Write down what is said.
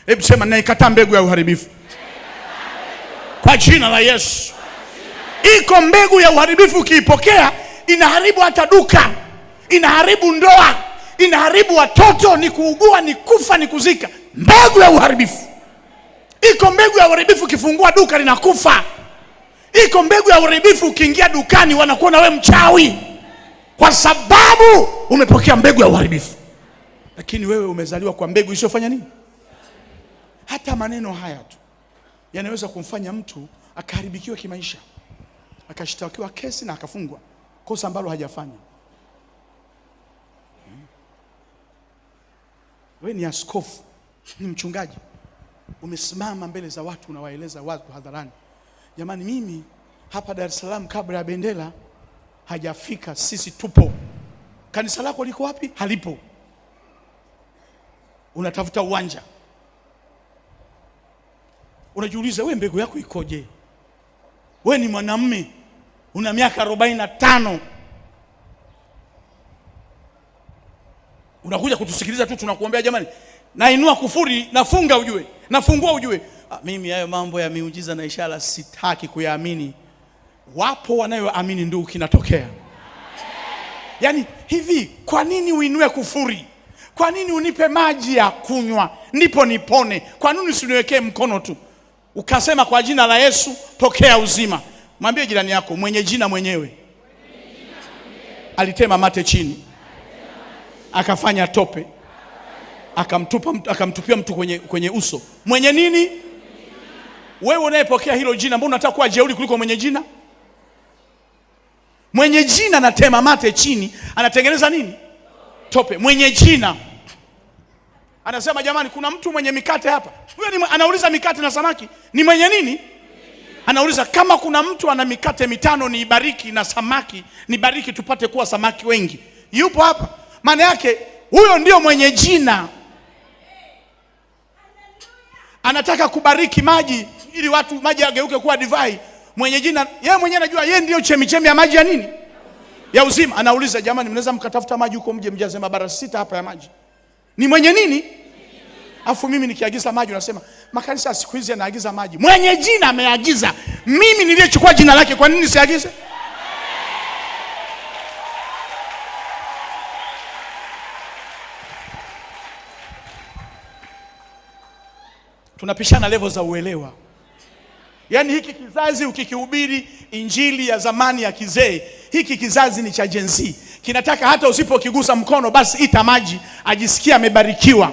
Hebu sema naikataa mbegu ya uharibifu. Kwa jina la Yesu. Iko mbegu ya uharibifu ukiipokea inaharibu hata duka, inaharibu ndoa, inaharibu watoto, ni kuugua, ni kufa, ni kuzika. Mbegu ya uharibifu. Iko mbegu ya uharibifu ukifungua duka linakufa. Iko mbegu ya uharibifu ukiingia dukani wanakuona wewe mchawi, kwa sababu umepokea mbegu ya uharibifu. Lakini wewe umezaliwa kwa mbegu isiyofanya nini? Hata maneno haya tu yanaweza kumfanya mtu akaharibikiwa kimaisha, akashtakiwa kesi na akafungwa kosa ambalo hajafanya. Wewe ni askofu, ni mchungaji, umesimama mbele za watu unawaeleza watu hadharani, jamani, mimi hapa Dar es Salaam kabla ya bendera hajafika, sisi tupo. Kanisa lako liko wapi? Halipo. Unatafuta uwanja. Unajiuliza wewe mbegu yako ikoje? Wewe ni mwanamume, una miaka 45. Unakuja kutusikiliza tu, tunakuombea jamani, nainua kufuri, nafunga ujue, nafungua ujue. Mimi hayo mambo ya miujiza na ishara sitaki kuyaamini. Wapo wanayoamini ndio kinatokea. Yaani hivi, kwa nini uinue kufuri? Kwa nini unipe maji ya kunywa ndipo nipone? Kwa nini usiniwekee mkono tu ukasema kwa jina la Yesu pokea uzima? Mwambie jirani yako, mwenye jina mwenyewe alitema mate chini, akafanya tope, akamtupia mtu kwenye uso. Mwenye nini? Wewe unayepokea hilo jina, mbona unataka kuwa jeuri kuliko mwenye jina? Mwenye jina anatema mate chini, anatengeneza nini? Tope. Mwenye jina anasema jamani, kuna mtu mwenye mikate hapa. Huyo anauliza mikate na samaki ni mwenye nini? Anauliza kama kuna mtu ana mikate 5 niibariki, na samaki nibariki, tupate kuwa samaki wengi. Yupo hapa? Maana yake huyo ndio mwenye jina. Anataka kubariki maji ili maji yageuke kuwa divai. Mwenye jina yeye mwenyewe anajua yeye ndio chemichemi ya maji ya nini? Ya uzima. Anauliza jamani, mnaweza mkatafuta maji huko mje mjaze mabara 6 hapa ya maji. Ni mwenye nini? Afu mimi nikiagiza maji unasema makanisa siku hizi yanaagiza maji. Mwenye jina ameagiza. Mimi niliyechukua jina lake, kwa nini siagize? Tunapishana level za uelewa. Yaani hiki kizazi ukikihubiri injili ya zamani ya kizee, hiki kizazi ni cha Gen Z. Kinataka hata usipokigusa mkono basi ita maji, ajisikia amebarikiwa.